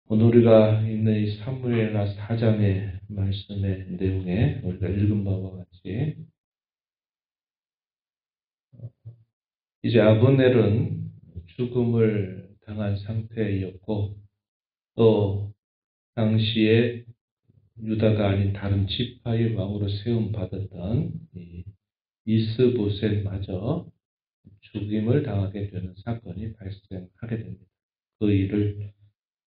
오늘 우리가 있는 이 사무엘하 4장의 말씀의 내용에 우리가 읽은 바와 같이 이제 아브넬은 죽음을 당한 상태였고 또 당시에 유다가 아닌 다른 지파의 왕으로 세움 받았던 이 이스보셋마저 죽임을 당하게 되는 사건이 발생하게 됩니다. 그 일을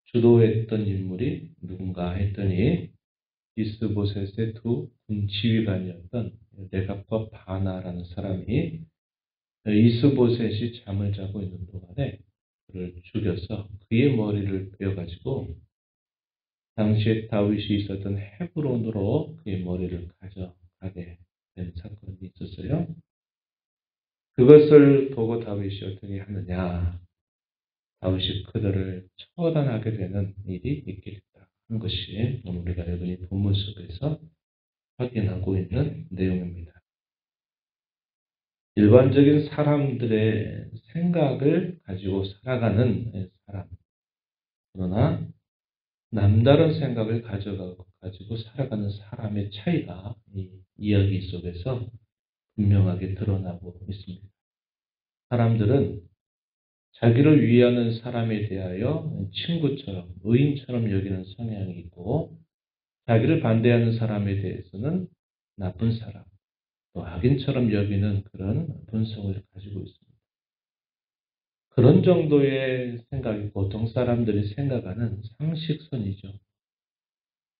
주도했던 인물이 누군가 했더니 이스보셋의 두 지휘관이었던 레갑과 바나라는 사람이 이스보셋이 잠을 자고 있는 동안에 그를 죽여서 그의 머리를 베어가지고 당시에 다윗이 있었던 헤브론으로 그의 머리를 가져가게 된 사건이 있었어요. 그것을 보고 다윗이 어떻게 하느냐. 다윗이 그들을 처단하게 되는 일이 있게 됐다 하는 것이 오늘 우리가 여기 본문 속에서 확인하고 있는 내용입니다. 일반적인 사람들의 생각을 가지고 살아가는 사람, 그러나 남다른 생각을 가지고 살아가는 사람의 차이가 이 이야기 속에서 분명하게 드러나고 있습니다. 사람들은 자기를 위하는 사람에 대하여 친구처럼, 의인처럼 여기는 성향이 있고, 자기를 반대하는 사람에 대해서는 나쁜 사람, 또 악인처럼 여기는 그런 본성을 가지고 있습니다. 그런 정도의 생각이 보통 사람들이 생각하는 상식선이죠.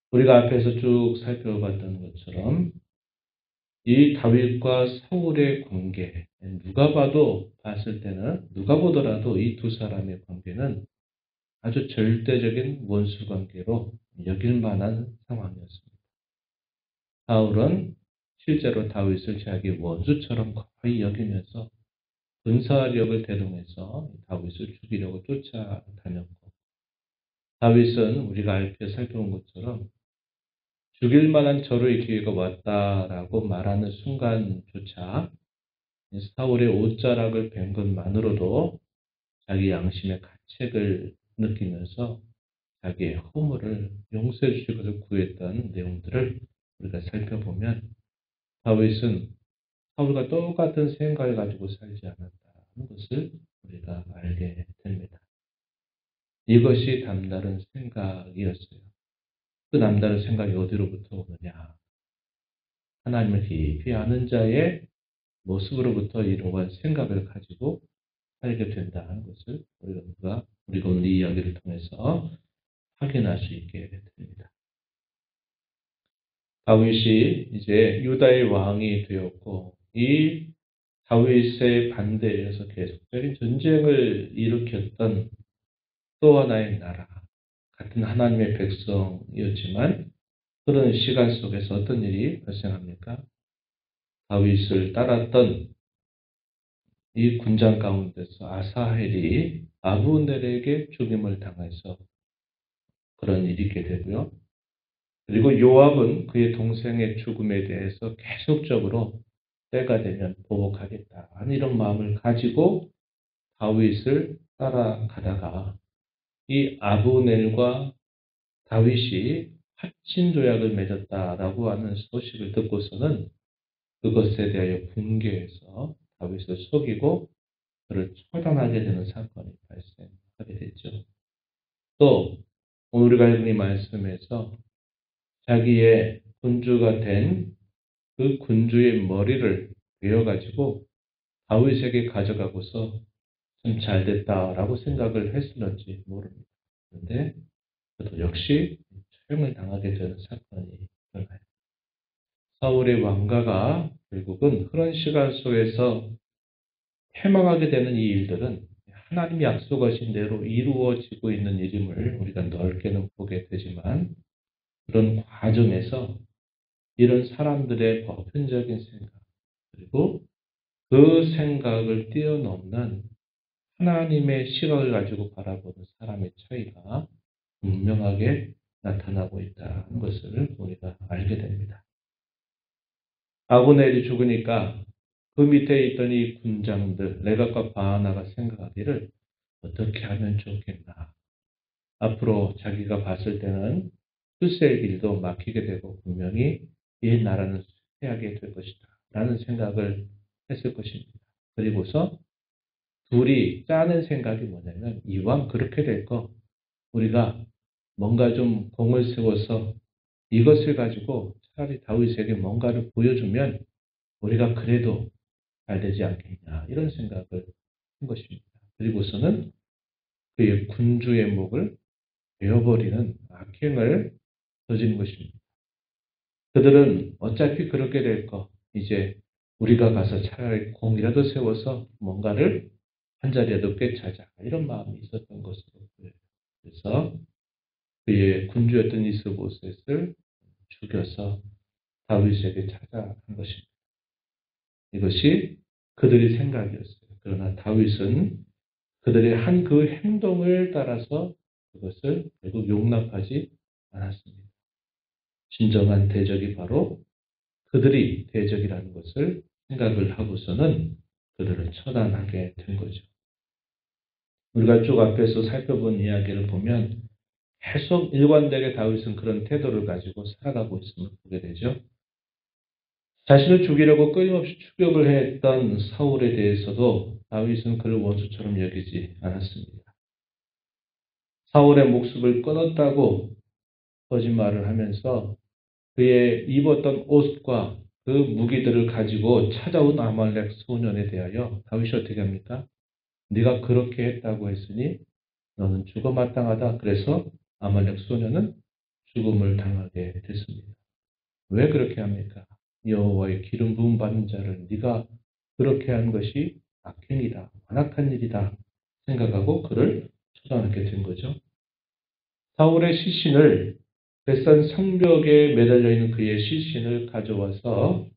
우리가 앞에서 쭉 살펴봤던 것처럼 이 다윗과 사울의 관계, 누가 봐도 봤을 때는 누가 보더라도 이 두 사람의 관계는 아주 절대적인 원수 관계로 여길 만한 상황이었습니다. 사울은 실제로 다윗을 자기 원수처럼 거의 여기면서 군사력을 대동해서 다윗을 죽이려고 쫓아다녔고, 다윗은 우리가 알게 살펴본 것처럼 죽일 만한 절호의 기회가 왔다라고 말하는 순간조차 사울의 옷자락을 벤 것만으로도 자기 양심의 가책을 느끼면서 자기의 허물을 용서해 주실 것을 구했던 내용들을 우리가 살펴보면 다윗은 사울과 똑같은 생각을 가지고 살지 않았다는 것을 우리가 알게 됩니다. 이것이 남다른 생각이었어요. 그 남다른 생각이 어디로부터 오느냐? 하나님을 깊이 아는 자의 모습으로부터 이러한 생각을 가지고 살게 된다는 것을 우리가 오늘 이 이야기를 통해서 확인할 수 있게 됩니다. 다윗이 이제 유다의 왕이 되었고, 이 다윗의 반대에서 계속적인 전쟁을 일으켰던 또 하나의 나라, 같은 하나님의 백성이었지만 그런 시간 속에서 어떤 일이 발생합니까? 다윗을 따랐던 이 군장 가운데서 아사헬이 아브넬에게 죽임을 당해서 그런 일이 있게 되고요. 그리고 요압은 그의 동생의 죽음에 대해서 계속적으로 때가 되면 보복하겠다 하는 이런 마음을 가지고 다윗을 따라가다가 이 아브넬과 다윗이 합친 조약을 맺었다라고 하는 소식을 듣고서는 그것에 대하여 분개해서 다윗을 속이고 그를 처단하게 되는 사건이 발생하게 됐죠. 또 오늘 우리가 읽은 이 말씀에서 자기의 군주가 된 그 군주의 머리를 베어가지고 다윗에게 가져가고서 참 잘됐다라고 생각을 했을런지 모릅니다. 그런데 그도 역시 처형을 당하게 되는 사건이 일어나요. 사울의 왕가가 결국은 그런 시간 속에서 패망하게 되는 이 일들은 하나님이 약속하신 대로 이루어지고 있는 일임을 우리가 넓게는 보게 되지만 그런 과정에서 이런 사람들의 보편적인 생각 그리고 그 생각을 뛰어넘는 하나님의 시각을 가지고 바라보는 사람의 차이가 분명하게 나타나고 있다는 것을 우리가 알게 됩니다. 아브넬이 죽으니까 그 밑에 있던 이 군장들 레갑과 바하나가 생각하기를 어떻게 하면 좋겠나. 앞으로 자기가 봤을 때는 출세의 길도 막히게 되고 분명히 이 나라는 쇠하게 될 것이다 라는 생각을 했을 것입니다. 그리고서 둘이 짜는 생각이 뭐냐면 이왕 그렇게 될 거 우리가 뭔가 좀 공을 세워서 이것을 가지고 차라리 다윗에게 뭔가를 보여주면 우리가 그래도 잘 되지 않겠냐 이런 생각을 한 것입니다. 그리고서는 그의 군주의 목을 베어버리는 악행을 저지른 것입니다. 그들은 어차피 그렇게 될 거 이제 우리가 가서 차라리 공이라도 세워서 뭔가를 한 자리라도 꿰차자 이런 마음이 있었던 것으로 보여요. 그래서 그의 군주였던 이스보셋을 죽여서 다윗에게 찾아간 것입니다. 이것이 그들의 생각이었어요. 그러나 다윗은 그들의 한 그 행동을 따라서 그것을 결국 용납하지 않았습니다. 진정한 대적이 바로 그들이 대적이라는 것을 생각을 하고서는 그들을 처단하게 된 거죠. 우리가 쭉 앞에서 살펴본 이야기를 보면 계속 일관되게 다윗은 그런 태도를 가지고 살아가고 있음을 보게 되죠. 자신을 죽이려고 끊임없이 추격을 했던 사울에 대해서도 다윗은 그를 원수처럼 여기지 않았습니다. 사울의 목숨을 끊었다고 거짓말을 하면서 그의 입었던 옷과 그 무기들을 가지고 찾아온 아말렉 소년에 대하여 다윗이 어떻게 합니까? 네가 그렇게 했다고 했으니 너는 죽어 마땅하다. 그래서 아말렉 소년은 죽음을 당하게 됐습니다. 왜 그렇게 합니까? 여호와의 기름 부음 받은 자를 네가 그렇게 한 것이 악행이다. 완악한 일이다. 생각하고 그를 처단하게 된 거죠. 사울의 시신을 벳산 성벽에 매달려 있는 그의 시신을 가져와서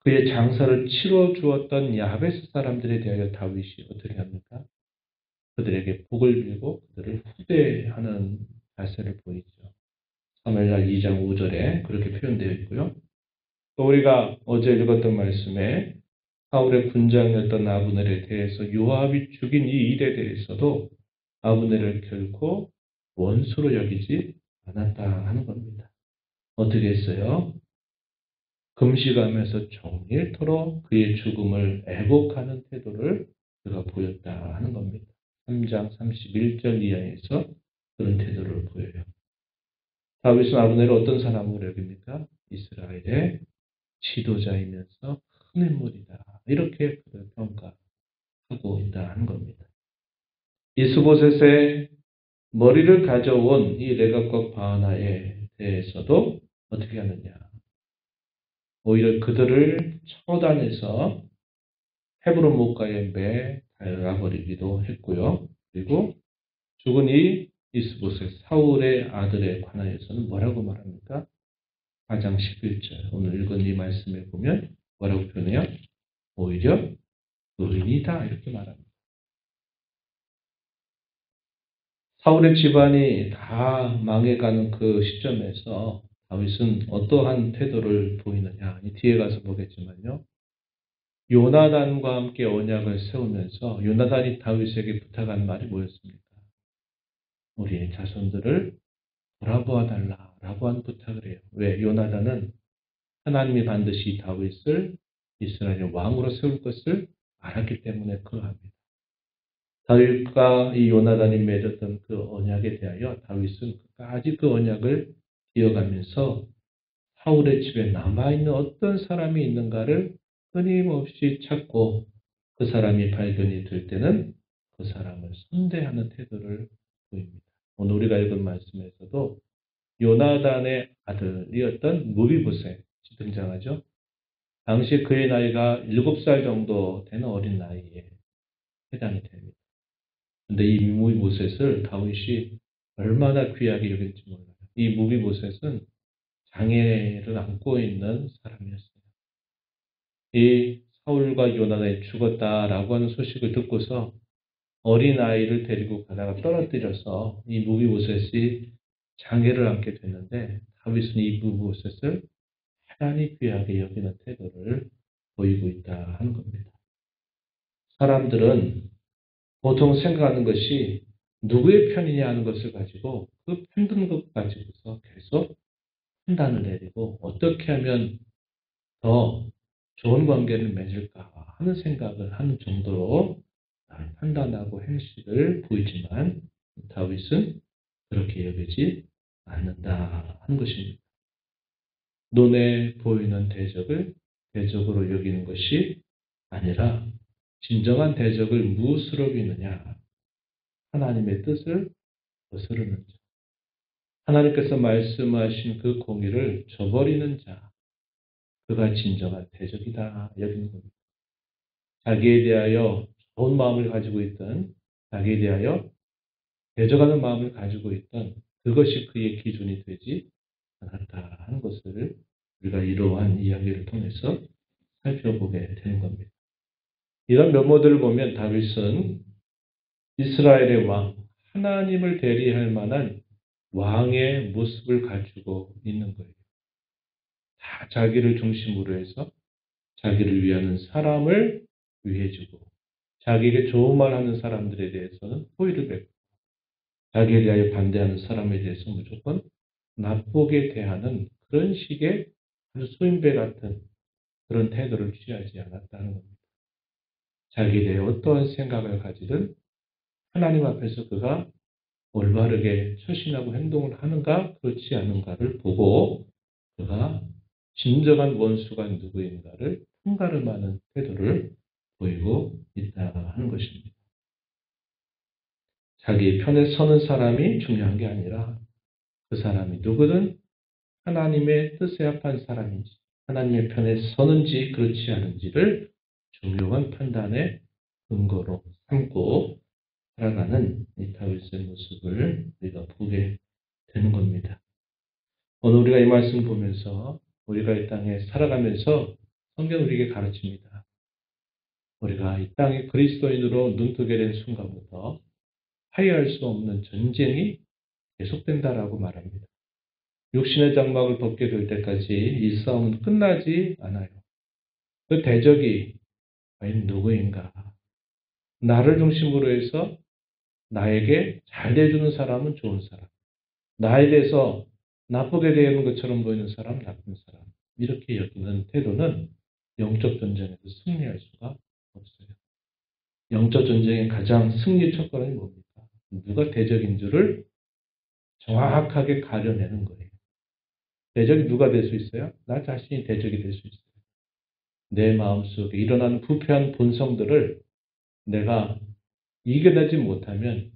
그의 장사를 치러 주었던 야베스 사람들에 대하여 다윗이 어떻게 합니까? 그들에게 복을 빌고 그들을 후대하는 자세를 보이죠. 사무엘하 2장 5절에 그렇게 표현되어 있고요. 또 우리가 어제 읽었던 말씀에 사울의 군장이었던 아브넬에 대해서 요압이 죽인 이 일에 대해서도 아브넬을 결코 원수로 여기지 않았다 하는 겁니다. 어떻게 했어요? 금식하면서 종일토록 그의 죽음을 애곡하는 태도를 그가 보였다 하는 겁니다. 3장 31절 이하에서 그런 태도를 보여요. 다윗은 아브넬을 어떤 사람으로 여깁니까? 이스라엘의 지도자이면서 큰 인물이다. 이렇게 그를 평가하고 있다 하는 겁니다. 이스보셋의 머리를 가져온 이 레갑과 바하나에 대해서도 어떻게 하느냐. 오히려 그들을 처단해서 헤브론 목가에 매 달아버리기도 했고요. 그리고 죽은 이 이스보셋 사울의 아들에 관하여서는 뭐라고 말합니까? 4장 11절 오늘 읽은 이 말씀에 보면 뭐라고 표현해요? 오히려 의인이다 이렇게 말합니다. 사울의 집안이 다 망해가는 그 시점에서 다윗은 어떠한 태도를 보이느냐 이 뒤에 가서 보겠지만요. 요나단과 함께 언약을 세우면서 요나단이 다윗에게 부탁한 말이 뭐였습니까? 우리의 자손들을 돌아보아 달라라고 한 부탁을 해요. 왜? 요나단은 하나님이 반드시 다윗을 이스라엘의 왕으로 세울 것을 알았기 때문에 그러합니다. 다윗과 이 요나단이 맺었던 그 언약에 대하여 다윗은 끝까지 그 언약을 이어가면서 사울의 집에 남아있는 어떤 사람이 있는가를 끊임없이 찾고 그 사람이 발견이 될 때는 그 사람을 선대하는 태도를 보입니다. 오늘 우리가 읽은 말씀에서도 요나단의 아들이었던 무비보셋이 등장하죠. 당시 그의 나이가 7살 정도 되는 어린 나이에 해당이 됩니다. 그런데 이 무비보셋을 다윗이 얼마나 귀하게 여겼는지 몰라요. 이 무비보셋은 장애를 안고 있는 사람이었어요. 이 사울과 요나단이 죽었다라고 하는 소식을 듣고서 어린아이를 데리고 가다가 떨어뜨려서 이 무비보셋이 장애를 안게 됐는데 다윗은 이 무비보셋을 하나님 귀하게 여기는 태도를 보이고 있다 하는 겁니다. 사람들은 보통 생각하는 것이 누구의 편이냐 하는 것을 가지고 그 편든 것 가지고서 계속 판단을 내리고 어떻게 하면 더 좋은 관계를 맺을까 하는 생각을 하는 정도로 판단하고 행실을 보이지만 다윗은 그렇게 여기지 않는다 하는 것입니다. 눈에 보이는 대적을 대적으로 여기는 것이 아니라 진정한 대적을 무엇으로 여기느냐? 하나님의 뜻을 거스르는 자. 하나님께서 말씀하신 그 공의를 저버리는 자. 그가 진정한 대적이다 여기는 겁니다. 자기에 대하여 좋은 마음을 가지고 있던, 자기에 대하여 대적하는 마음을 가지고 있던 그것이 그의 기준이 되지 않았다 하는 것을 우리가 이러한 이야기를 통해서 살펴보게 되는 겁니다. 이런 면모들을 보면 다윗은 이스라엘의 왕, 하나님을 대리할 만한 왕의 모습을 가지고 있는 거예요. 다 자기를 중심으로 해서 자기를 위하는 사람을 위해주고 자기에게 좋은 말 하는 사람들에 대해서는 호의를 베풀고 자기에 대하여 반대하는 사람에 대해서 무조건 나쁘게 대하는 그런 식의 아주 소인배 같은 그런 태도를 취하지 않았다는 겁니다. 자기에 대해 어떠한 생각을 가지든 하나님 앞에서 그가 올바르게 처신하고 행동을 하는가 그렇지 않은가를 보고 그가 진정한 원수가 누구인가를 판가름하는 태도를 보이고 있다 하는 것입니다. 자기 편에 서는 사람이 중요한 게 아니라 그 사람이 누구든 하나님의 뜻에 합한 사람인지 하나님의 편에 서는지 그렇지 않은지를 중요한 판단의 근거로 삼고 살아가는 이 다윗의 모습을 우리가 보게 되는 겁니다. 오늘 우리가 이 말씀 보면서 우리가 이 땅에 살아가면서 성경 우리에게 가르칩니다. 우리가 이 땅에 그리스도인으로 눈뜨게 된 순간부터 화해할 수 없는 전쟁이 계속된다라고 말합니다. 육신의 장막을 벗게 될 때까지 이 싸움은 끝나지 않아요. 그 대적이 과연 누구인가? 나를 중심으로 해서 나에게 잘 대해주는 사람은 좋은 사람, 나에 대해서 나쁘게 대하는 것처럼 보이는 사람, 나쁜 사람 이렇게 여기는 태도는 영적 전쟁에서 승리할 수가 없어요. 영적 전쟁의 가장 승리 첫걸음이 뭡니까? 누가 대적인 줄을 정확하게 가려내는 거예요. 대적이 누가 될 수 있어요? 나 자신이 대적이 될 수 있어요. 내 마음속에 일어나는 부패한 본성들을 내가 이겨내지 못하면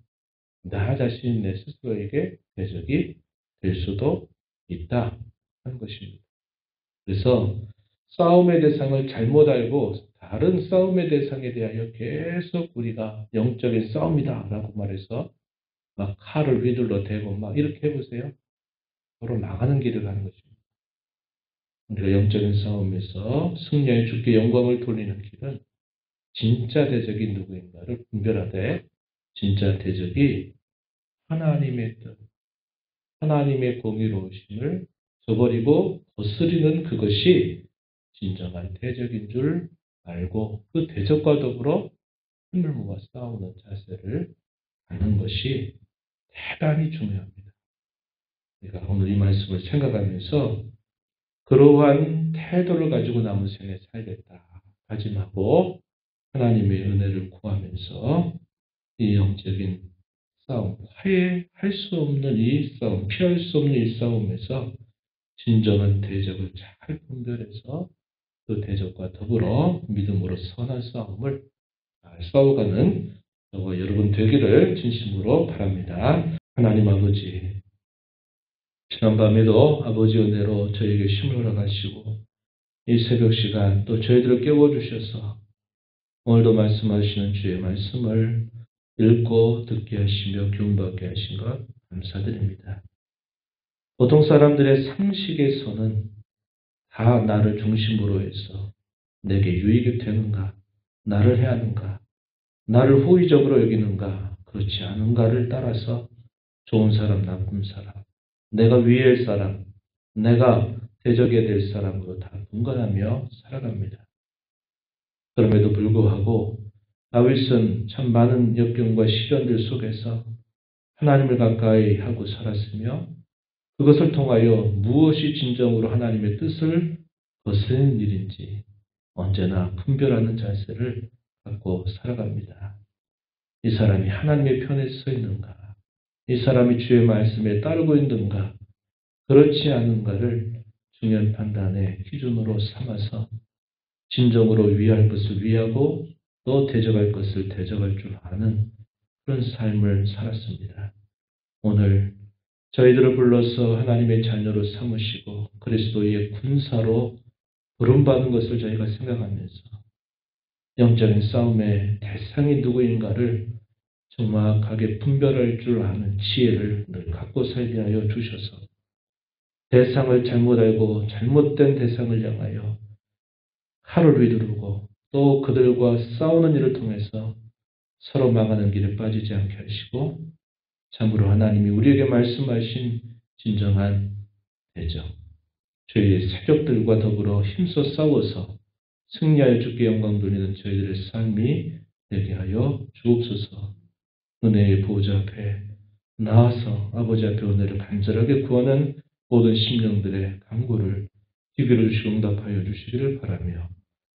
나 자신이 내 스스로에게 대적이 될 수도 있다 하는 것입니다. 그래서 싸움의 대상을 잘못 알고 다른 싸움의 대상에 대하여 계속 우리가 영적인 싸움이다 라고 말해서 막 칼을 휘둘러 대고 막 이렇게 해보세요. 서로 나가는 길을 가는 것입니다. 우리가 영적인 싸움에서 승리하여 주께 영광을 돌리는 길은 진짜 대적이 누구인가를 분별하되 진짜 대적이 하나님의 뜻, 하나님의 공의로우심을 저버리고 거스리는 그것이 진정한 대적인 줄 알고 그 대적과 더불어 힘을 모아 싸우는 자세를 갖는 것이 대단히 중요합니다. 우리가 오늘 이 말씀을 생각하면서 그러한 태도를 가지고 남은 생에 살겠다 다짐하고 하나님의 은혜를 구하면서 이 영적인 싸움, 화해할 수 없는 이 싸움, 피할 수 없는 이 싸움에서 진정한 대적을 잘 분별해서 그 대적과 더불어 믿음으로 선한 싸움을 잘 싸워가는 저와 여러분 되기를 진심으로 바랍니다. 하나님 아버지, 지난밤에도 아버지 은혜로 저에게 힘을 허락하시고 이 새벽 시간 또 저희들을 깨워주셔서 오늘도 말씀하시는 주의 말씀을 읽고 듣게 하시며 교훈받게 하신 것 감사드립니다. 보통 사람들의 상식에서는 다 나를 중심으로 해서 내게 유익이 되는가, 나를 해하는가, 나를 호의적으로 여기는가, 그렇지 않은가를 따라서 좋은 사람, 나쁜 사람, 내가 위할 사람, 내가 대적해야 될 사람으로 다 분간하며 살아갑니다. 그럼에도 불구하고 다윗은 참 많은 역경과 시련들 속에서 하나님을 가까이 하고 살았으며 그것을 통하여 무엇이 진정으로 하나님의 뜻을 거스르는 일인지 언제나 분별하는 자세를 갖고 살아갑니다. 이 사람이 하나님의 편에 서 있는가? 이 사람이 주의 말씀에 따르고 있는가? 그렇지 않은가를 중요한 판단의 기준으로 삼아서 진정으로 위할 것을 위하고 또 대적할 것을 대적할 줄 아는 그런 삶을 살았습니다. 오늘 저희들을 불러서 하나님의 자녀로 삼으시고 그리스도의 군사로 부름받은 것을 저희가 생각하면서 영적인 싸움의 대상이 누구인가를 정확하게 분별할 줄 아는 지혜를 늘 갖고 살게 하여 주셔서 대상을 잘못 알고 잘못된 대상을 향하여 칼을 휘두르고 또 그들과 싸우는 일을 통해서 서로 망하는 길에 빠지지 않게 하시고 참으로 하나님이 우리에게 말씀하신 진정한 대적, 저희의 세력들과 더불어 힘써 싸워서 승리하여 주께 영광 돌리는 저희들의 삶이 되게 하여 주옵소서. 은혜의 보좌 앞에 나와서 아버지 앞에 은혜를 간절하게 구하는 모든 심령들의 간구를 기회로 주시고 응답하여 주시기를 바라며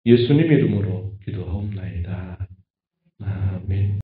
예수님 이름으로 기도하옵나이다. 아멘.